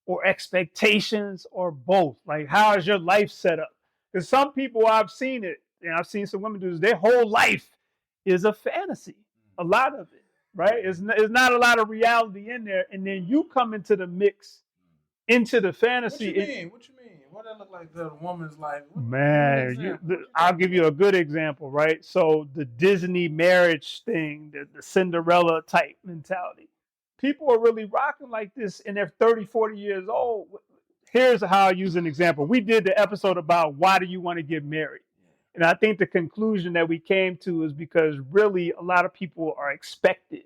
or expectations or both? Like, how is your life set up? Because some people, I've seen it, and I've seen some women do this. Their whole life is a fantasy. A lot of it, right? It's not a lot of reality in there. And then you come into the mix, into the fantasy. What you mean? What that look like the woman's life? I'll give you a good example, right? So the Disney marriage thing, the Cinderella type mentality. People are really rocking like this and they're 30, 40 years old. Here's how I use an example. We did the episode about why do you want to get married? And I think the conclusion that we came to is because really a lot of people are expected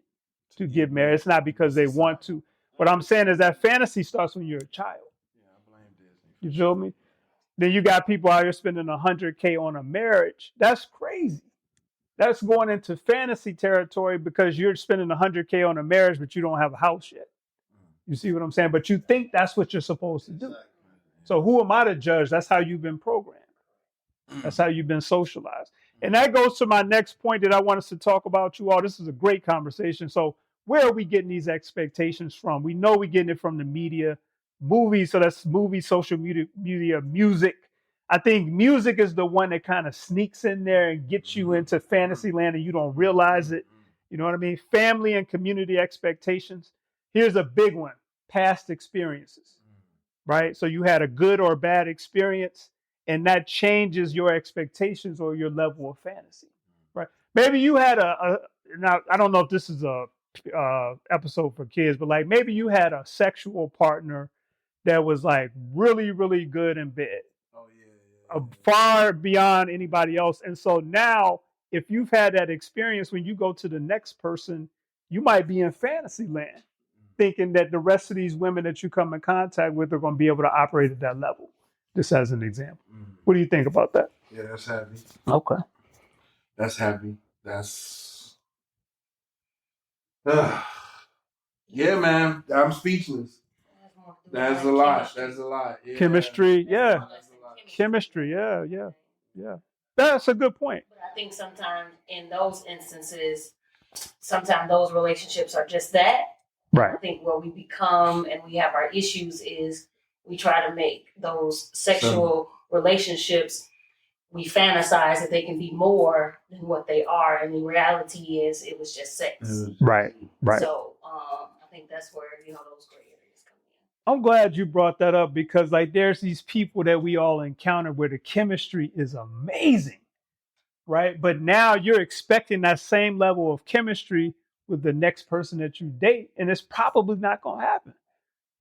to get married. It's not because they want to. What I'm saying is that fantasy starts when you're a child. You feel me? Then you got people out here spending $100K on a marriage. That's crazy. That's going into fantasy territory because you're spending $100K on a marriage, but you don't have a house yet. You see what I'm saying? But you think that's what you're supposed to do. So who am I to judge? That's how you've been programmed. That's how you've been socialized. And that goes to my next point that I want us to talk about, you all. This is a great conversation. So where are we getting these expectations from? We know we're getting it from the media. Movies, so that's movies, social media, music. I think music is the one that kind of sneaks in there and gets you into fantasy land and you don't realize it. You know what I mean? Family and community expectations. Here's a big one, past experiences, right? So you had a good or bad experience and that changes your expectations or your level of fantasy, right? Maybe you had now I don't know if this is a episode for kids, but like maybe you had a sexual partner that was like really, really good in bed. Far beyond anybody else. And so now, if you've had that experience, when you go to the next person, you might be in fantasy land, thinking that the rest of these women that you come in contact with are going to be able to operate at that level. Just as an example. What do you think about that? Yeah, that's heavy. Okay. That's heavy. That's... yeah, man. I'm speechless. That's a lot. Yeah. Chemistry, yeah. Chemistry, yeah. That's a good point. But I think sometimes in those instances, sometimes those relationships are just that. Right. I think where we become and we have our issues is we try to make those sexual relationships we fantasize that they can be more than what they are, and the reality is it was just sex. Right. So I think that's where those gray areas come in. I'm glad you brought that up because like there's these people that we all encounter where the chemistry is amazing, right? But now you're expecting that same level of chemistry with the next person that you date, and it's probably not going to happen.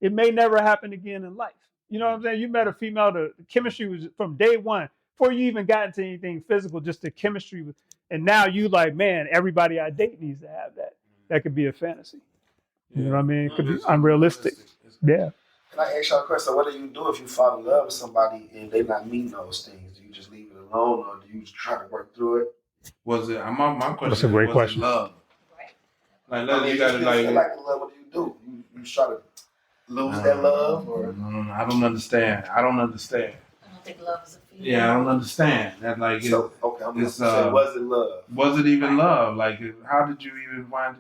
It may never happen again in life. You know what I'm saying? You met a female, the chemistry was from day one, before you even got into anything physical, just the chemistry was, and now you like, man, everybody I date needs to have that. That could be a fantasy. You know what I mean? It could be unrealistic. Yeah. Can I ask y'all a question? What do you do if you fall in love with somebody and they're not meeting those things? Do you just leave it alone, or do you just try to work through it? Was it? My question. That's a great question. Love. Right. Like, I you gotta like. feel like in love. What do? You try to lose that love, or No, I don't understand. I don't think love is a feeling. Yeah, I don't understand that. Like, so, okay, I'm it's gonna say, was it love? Was it even love? Like, how did you even find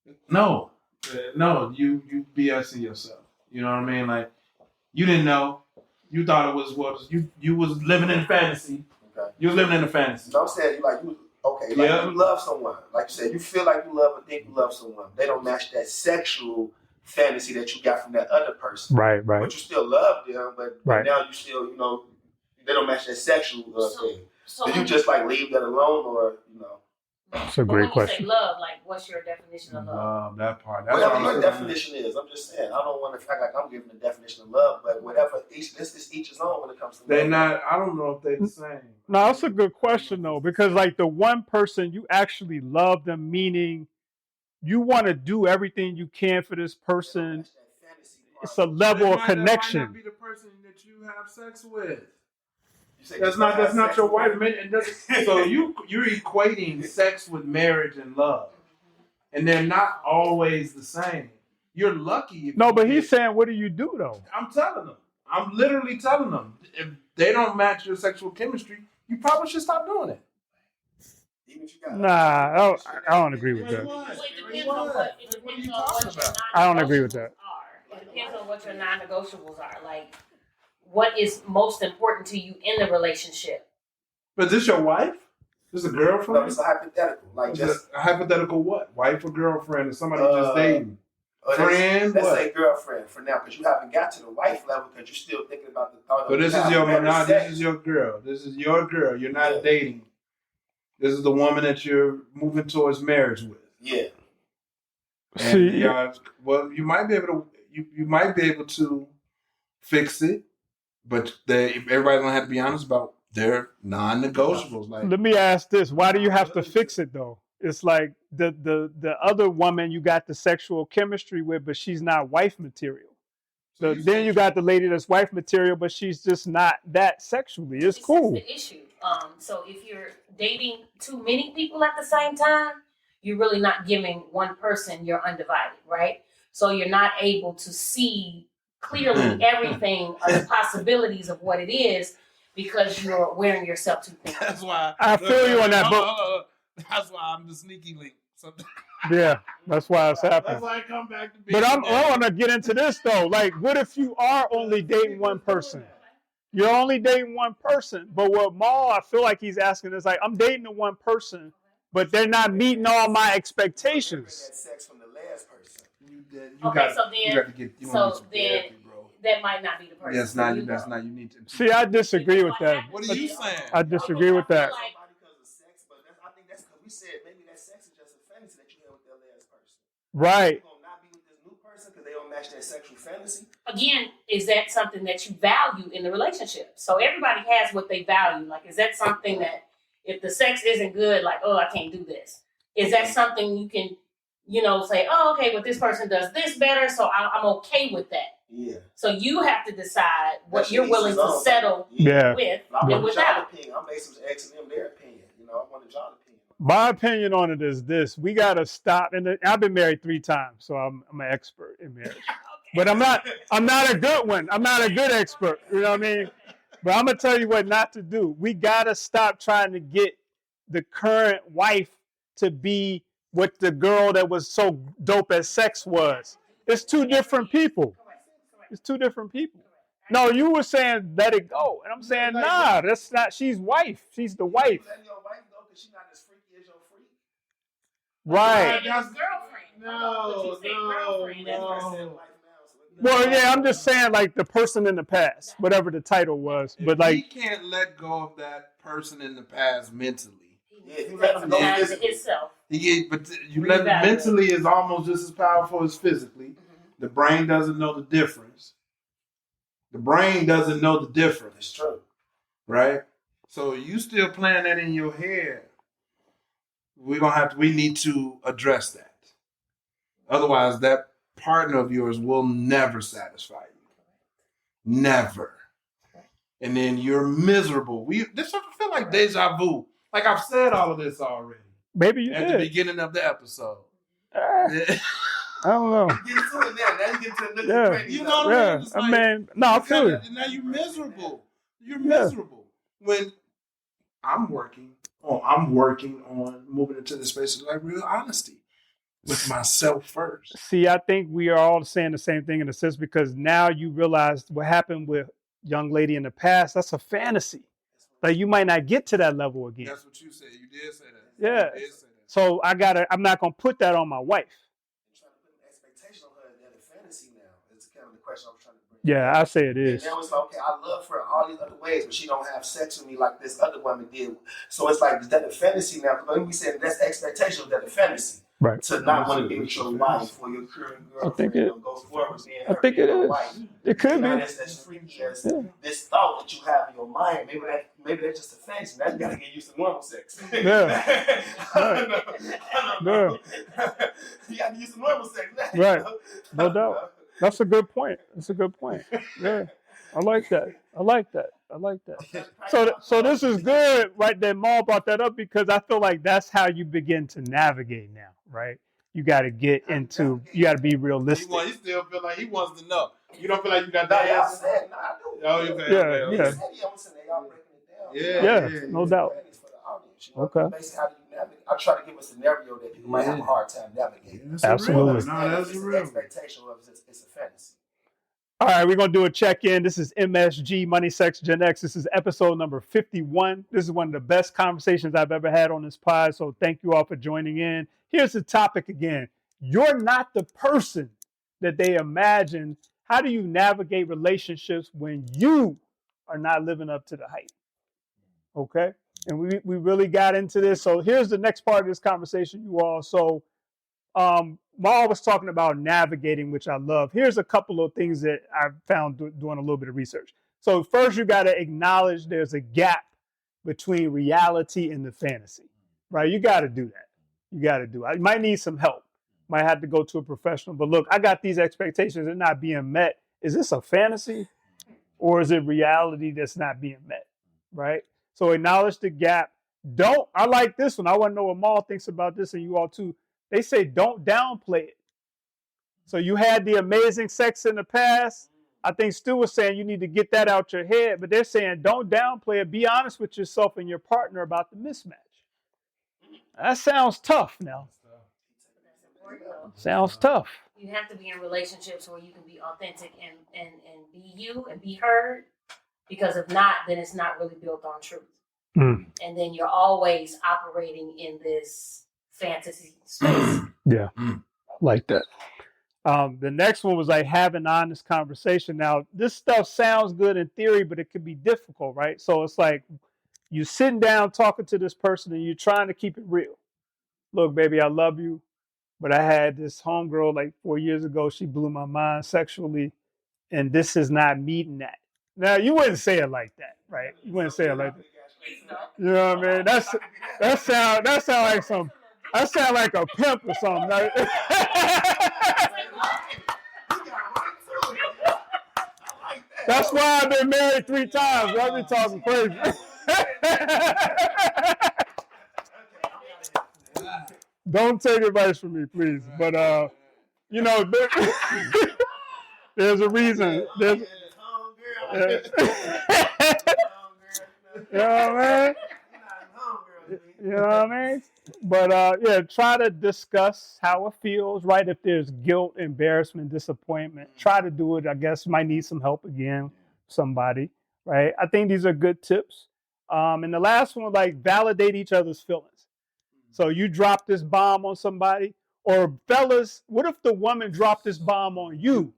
it? No, you BSing yourself. You know what I mean? Like, you didn't know. You thought it was you was living in fantasy. Okay. You was living in a fantasy. No, I'm saying you love someone. Like you said, you feel like you love or think you love someone. They don't match that sexual fantasy that you got from that other person. Right. But you still love them, but now you still, they don't match that sexual thing. So Did you just like leave that alone, or That's a great question. When you say love, like what's your definition of love? That part. That's whatever your definition is. I'm just saying. I don't want to act like I'm giving the definition of love, but whatever each his own when it comes to they're love. not. I don't know if they're the same. No, that's a good question though, because like the one person you actually love them, meaning you want to do everything you can for this person. It's a level of connection. That might not be the person that you have sex with. That's not your wife. So you're equating sex with marriage and love, and they're not always the same. You're lucky. But he's saying, what do you do though? I'm telling them. I'm literally telling them. If they don't match your sexual chemistry, you probably should stop doing it. Nah, I don't agree with that. It depends on what I don't agree with that. It depends on what your non-negotiables are. Like, what is most important to you in the relationship? But this your wife? This is a girlfriend? No, it's a hypothetical. Like just a hypothetical what? Wife or girlfriend or somebody just dating? Friend? Let's say girlfriend for now, because you haven't got to the wife level because you're still thinking about the thought of. But this is your girl. This is your girl. You're not dating. This is the woman that you're moving towards marriage with. Yeah. And you might be able to. You might be able to fix it, but everybody don't have to be honest about their non-negotiables. Like, let me ask this: why do you have to fix it though? It's like the other woman you got the sexual chemistry with, but she's not wife material. So then you got the lady that's wife material, but she's just not that sexually. It's cool. That's the issue. So if you're dating too many people at the same time, you're really not giving one person your undivided, right? So you're not able to see clearly everything or the possibilities of what it is because you're wearing yourself too thin. That's why I feel you on that, but that's why I'm the sneaky link. Yeah, that's why it's happening. That's why I come back to being. But I want to get into this though. Like, what if you are only dating one person? You're only dating one person, but what Maul, I feel like he's asking is like, I'm dating the one person, but they're not meeting all my expectations. Sex from the last person. That might not be the person. That's not. You need to. See, I disagree with that. What are you saying? I disagree with that. I think that's because we said maybe that sex is just a fantasy that you had with that last person. Right. You're gonna not be with this new person because they don't match that sexual fantasy. Again, is that something that you value in the relationship? So everybody has what they value. Like, is that something that if the sex isn't good, like, oh, I can't do this. Is that something you can, say, oh, okay, but this person does this better, so I'm okay with that. Yeah. So you have to decide what you're willing to settle with and without. I'm basically asking them their opinion. I wanted y'all opinion. My opinion on it is this: we gotta stop. And I've been married 3 times, so I'm an expert in marriage. But I'm not a good one. I'm not a good expert. You know what I mean? But I'm gonna tell you what not to do. We gotta stop trying to get the current wife to be what the girl that was so dope at sex was. It's 2 different people. It's 2 different people. No, you were saying let it go, and I'm saying nah. That's not. She's wife. She's the wife. Letting your wife go because she's not as freaky as your freak. Right. That's girlfriend. No. Well, yeah. I'm just saying like the person in the past, whatever the title was, but like he can't let go of that person in the past mentally. He recognizes himself. But you let mentally is almost just as powerful as physically. Mm-hmm. The brain doesn't know the difference. The brain doesn't know the difference. It's true. Right? So you still playing that in your head. We need to address that. Otherwise, that partner of yours will never satisfy you. Never. And then you're miserable. This feel like deja vu. Like I've said all of this already. maybe you At did. the beginning of the episode. I don't know. Get to it now. Now you get to the Yeah. nitty-gritty. You know what Yeah. It's I like, mean, no, I feel you. now you're miserable. You're Yeah. miserable. When I'm working on moving into the space of like real honesty with myself first. See, I think we are all saying the same thing in a sense because now you realize what happened with young lady in the past. That's a fantasy. Like you might not get to that level again. That's what you said. You did say that. Yeah. You did say that. So I'm not gonna put that on my wife. I'm trying to put an expectation on her that a fantasy now. It's kind of the question I'm trying to bring. Yeah, I say it And is. now it's like, okay, I love her in all these other ways, but she don't have sex with me like this other woman did. So it's like, is that a fantasy now? Because we said that's expectation, that a fantasy. Right. To not want to be with your wife or your current girlfriend. I think it- or go forward being I think it your is. wife. It could Now be. that's freaky as Yeah. this thought that you have in your mind. Maybe that's just a fantasy. Now you gotta get used to normal sex. Yeah. I don't know. You gotta get used to normal sex. Now, Right. No doubt. That's a good point. That's a good point. Yeah. I like that. I like that. I like that. So this is good, right? That Maul brought that up because I feel like that's how you begin to navigate now, right? You got to get into. You got to be realistic. He still feel like he wants to know. You don't feel like you got Nah, that y'all answer? said, nah, I do. Oh, you Yeah, okay. yeah. Y'all breaking it down. Yeah. No doubt. For the audience, you know? Okay. Basically, how do you navigate? I try to give a scenario that people might have a hard time navigating. Absolutely. No, that's It's an real. expectation or it's a fantasy. All right, we're going to do a check-in. This is MSG, Money, Sex, Gen X. This is episode number 51. This is one of the best conversations I've ever had on this pod, so thank you all for joining in. Here's the topic again. You're not the person that they imagine. How do you navigate relationships when you are not living up to the hype? Okay? And we really got into this. So here's the next part of this conversation, you all. So Maul was talking about navigating, which I love. Here's a couple of things that I found doing a little bit of research. So first, you got to acknowledge there's a gap between reality and the fantasy, right? You got to do that. You got to do it. You might need some help. Might have to go to a professional. But look, I got these expectations that are not being met. Is this a fantasy or is it reality that's not being met, right? So acknowledge the gap. I like this one. I want to know what Maul thinks about this and you all too. They say don't downplay it. So you had the amazing sex in the past. I think Stu was saying you need to get that out your head, but they're saying don't downplay it. Be honest with yourself and your partner about the mismatch. That sounds tough now. Sounds tough. You have to be in relationships where you can be authentic and be you and be heard. Because if not, then it's not really built on truth. Mm. And then you're always operating in this fantasy space. Yeah, like that. The next one was like have an honest conversation. Now, this stuff sounds good in theory, but it can be difficult, right? So it's like you sitting down talking to this person and you're trying to keep it real. Look, baby, I love you, but I had this homegirl like 4 years ago. She blew my mind sexually, and this is not meeting that. Now, you wouldn't say it like that, right? You wouldn't say it like that. You know what I mean? That sound like a pimp or something. Right? That's why I've been married 3 times. I've been talking crazy. Don't take advice from me, please. But you know, there's a reason. You know what I mean? You know what I mean? But yeah, try to discuss how it feels, right? If there's guilt, embarrassment, disappointment, try to do it. I guess might need some help again. somebody, right? I think these are good tips. And the last one, like validate each other's feelings. So you drop this bomb on somebody, or fellas, what if the woman dropped this bomb on you?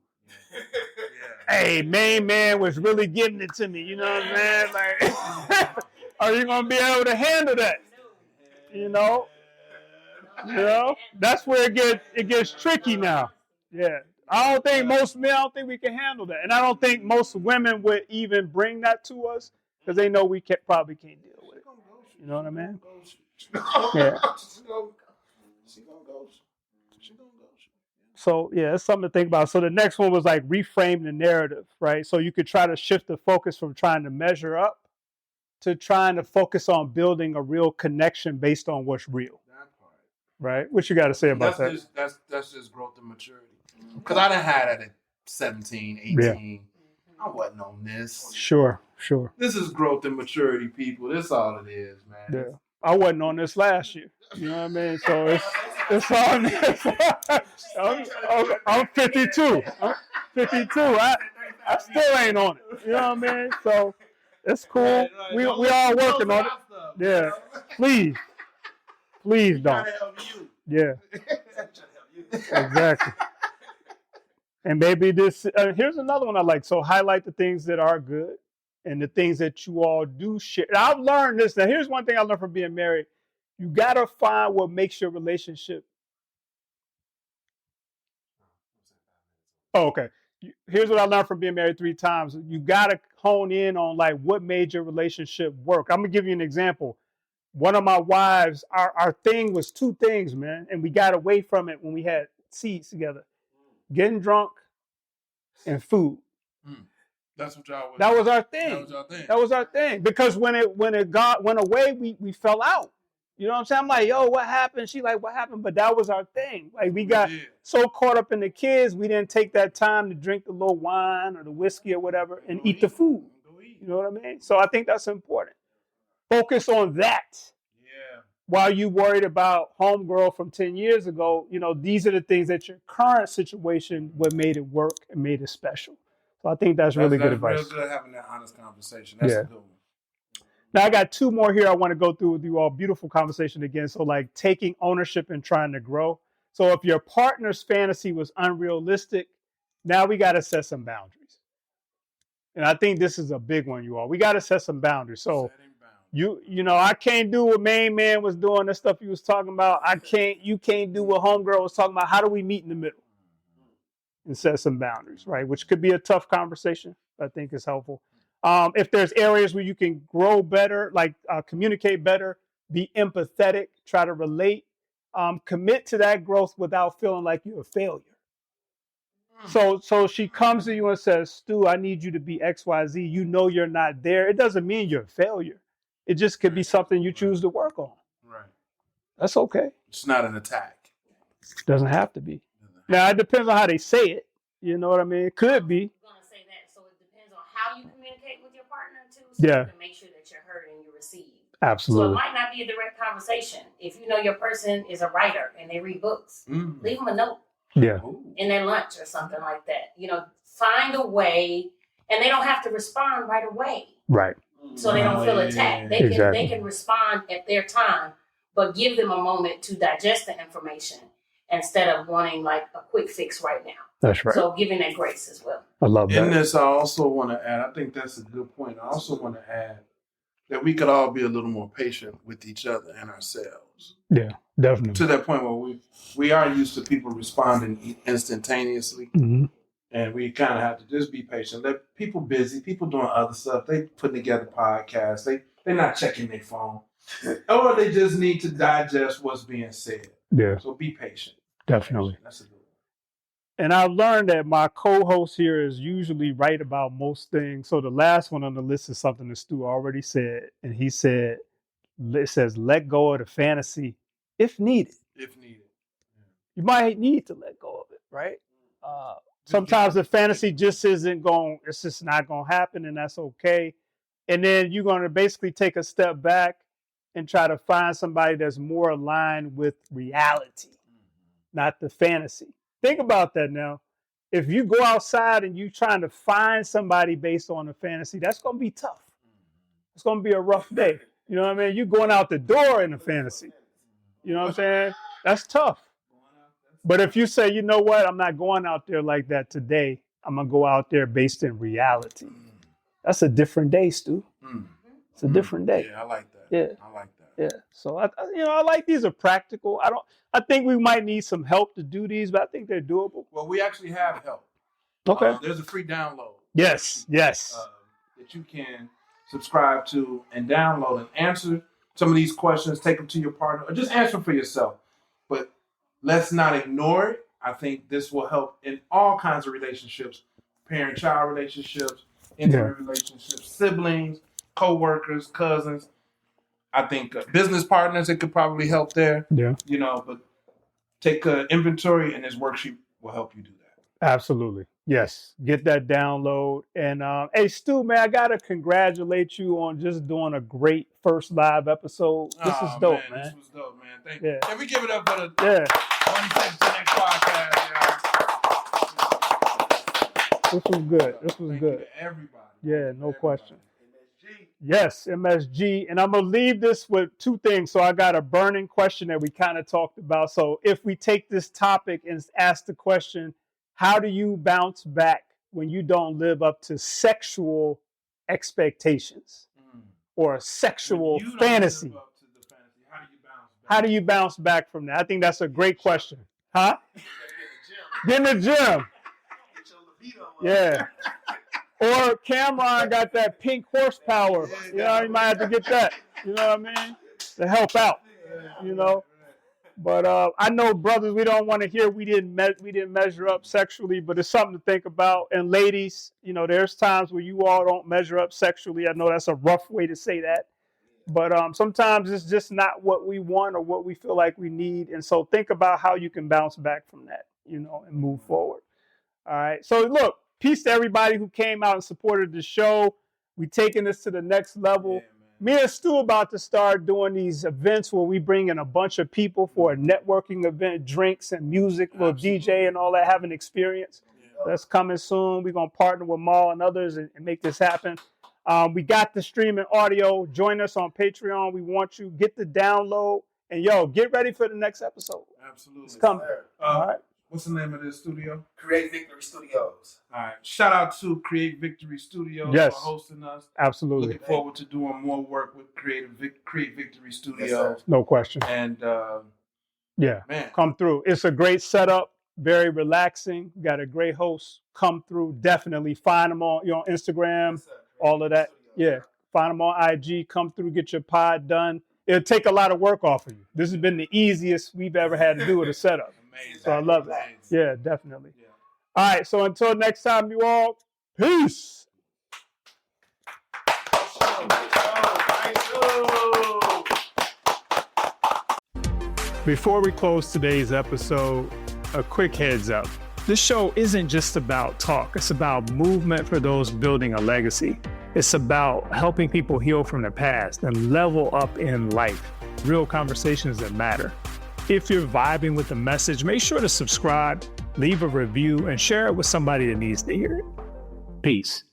Hey, main man was really giving it to me. You know what I'm saying? Like, are you gonna be able to handle that? You know, that's where it gets tricky now. Yeah, I don't think we can handle that, and I don't think most women would even bring that to us because they know we probably can't deal with it. You know what I mean? Yeah. She gonna go. So yeah, it's something to think about. So the next one was like reframe the narrative, right? So you could try to shift the focus from trying to measure up to trying to focus on building a real connection based on what's real. That part. Right? What you got to say about that? That's just growth and maturity. Because I done had it at 17, 18. Yeah. I wasn't on this. Sure. This is growth and maturity, people. That's all it is, man. Yeah. I wasn't on this last year. You know what I mean? So it's all this. I'm 52. I'm 52. I still ain't on it. You know what I mean? So it's cool. We all working on it. Yeah. Please don't. Yeah. Exactly. And maybe this, here's another one I like. So highlight the things that are good and the things that you all do share. And I've learned this. Now, here's one thing I learned from being married. You got to find what makes your relationship. Oh, okay. Here's what I learned from being married 3 times. You got to hone in on like what made your relationship work. I'm going to give you an example. One of my wives, our thing was 2 things, man. And we got away from it when we had seeds together. Getting drunk and food. That's what y'all was. That was our thing. That was our thing. Because when it went away, we fell out. You know what I'm saying? I'm like, yo, what happened? She like, what happened? But that was our thing. Like we got so caught up in the kids, we didn't take that time to drink the little wine or the whiskey or whatever and eat the food. You know what I mean? So I think that's important. Focus on that. Yeah. While you worried about homegirl from 10 years ago, you know, these are the things that your current situation what made it work and made it special. So I think that's really good advice. Real good having that honest conversation. That's a good one. Now I got 2 more here I want to go through with you all. Beautiful conversation again. So like taking ownership and trying to grow. So if your partner's fantasy was unrealistic, now we got to set some boundaries. And I think this is a big one, you all. We got to set some boundaries. So you know, I can't do what main man was doing, the stuff he was talking about. You can't do what homegirl was talking about. How do we meet in the middle and set some boundaries, right? Which could be a tough conversation. I think is helpful. If there's areas where you can grow better, like communicate better, be empathetic, try to relate, commit to that growth without feeling like you're a failure. So she comes to you and says, Stu, I need you to be X, Y, Z. You know you're not there. It doesn't mean you're a failure. It just could be something you choose to work on. Right. That's okay. It's not an attack. Doesn't have to be. Now, it depends on how they say it. You know what I mean? It could be. Say that, so it depends on how you communicate with your partner too, so you can make sure that you're heard and you receive. Absolutely. So it might not be a direct conversation. If you know your person is a writer and they read books, leave them a note. Yeah. In their lunch or something like that. You know, find a way, and they don't have to respond right away. Right. So they don't feel attacked. They can respond at their time, but give them a moment to digest the information instead of wanting like a quick fix right now. That's right. So giving that grace as well. I love that. In this, I also want to add, I think that's a good point. I also want to add that we could all be a little more patient with each other and ourselves. Yeah, definitely. To that point where we are used to people responding instantaneously. Mm-hmm. And we kind of have to just be patient. Let people busy, people doing other stuff. They putting together podcasts. They're not checking their phone. Or they just need to digest what's being said. Yeah. So be patient. Definitely. That's a good one. And I've learned that my co-host here is usually right about most things. So the last one on the list is something that Stu already said. And he said, it says, let go of the fantasy if needed. If needed. Yeah. You might need to let go of it, right? Sometimes the fantasy just it's just not going to happen, and that's okay. And then you're going to basically take a step back and try to find somebody that's more aligned with reality, not the fantasy. Think about that now. if you go outside and you trying to find somebody based on a fantasy, that's going to be tough. It's going to be a rough day. You know what I mean? You going out the door in a fantasy. You know what I'm saying? That's tough. But if you say, you know what, I'm not going out there like that today. I'm going to go out there based in reality. That's a different day, Stu. It's a different day. Yeah, I like that. Yeah. I like that. Yeah. So I like these are practical. I think we might need some help to do these, but I think they're doable. Well, we actually have help. Okay. There's a free download. Yes. That you can subscribe to and download and answer some of these questions, take them to your partner, or just answer them for yourself. But let's not ignore it. I think this will help in all kinds of relationships, parent-child relationships, intimate relationships, siblings, co-workers, cousins. I think business partners, it could probably help there. Yeah. You know, but take inventory, and this worksheet will help you do that. Absolutely. Yes. Get that download. And hey, Stu, man, I gotta congratulate you on just doing a great first live episode. This is dope, man. This was dope, man. Thank you. Can we give it up for the Money Sex Gen X podcast? This was good. This was good. To everybody. Yeah, no question. Yes, MSG. And I'm going to leave this with two things. So I got a burning question that we kind of talked about. So if we take this topic and ask the question, how do you bounce back when you don't live up to sexual expectations or a sexual fantasy? How do you bounce back from that? I think that's a great question. Huh? Get in the gym. Yeah. Or Cameron got that pink horsepower. You know, you might have to get that. You know what I mean? To help out. You know. But I know, brothers, we don't want to hear we didn't measure up sexually, but it's something to think about. And ladies, you know, there's times where you all don't measure up sexually. I know that's a rough way to say that. But sometimes it's just not what we want or what we feel like we need. And so think about how you can bounce back from that, you know, and move forward. All right. So look, peace to everybody who came out and supported the show. We taking this to the next level. Me and Stu about to start doing these events where we bring in a bunch of people for a networking event, drinks and music, little DJ and all that, have an experience. That's coming soon. We're going to partner with Maul and others and make this happen. We got the streaming audio. Join us on Patreon. We want you. Get the download. And, get ready for the next episode. Absolutely. It's coming. All right. What's the name of this studio? Create Victory Studios. All right. Shout out to Create Victory Studios for hosting us. Absolutely. Looking forward to doing more work with Create Victory Studios. Yes, no question. And man, come through. It's a great setup. Very relaxing. Got a great host. Come through. Definitely find them on Instagram. All of that. Yeah. Find them on IG. Come through. Get your pod done. It'll take a lot of work off of you. This has been the easiest we've ever had to do with a setup. Amazing. So I love it. Yeah, definitely. Yeah. All right. So until next time, you all, peace. Before we close today's episode, a quick heads up. This show isn't just about talk. It's about movement for those building a legacy. It's about helping people heal from their past and level up in life. Real conversations that matter. If you're vibing with the message, make sure to subscribe, leave a review, and share it with somebody that needs to hear it. Peace.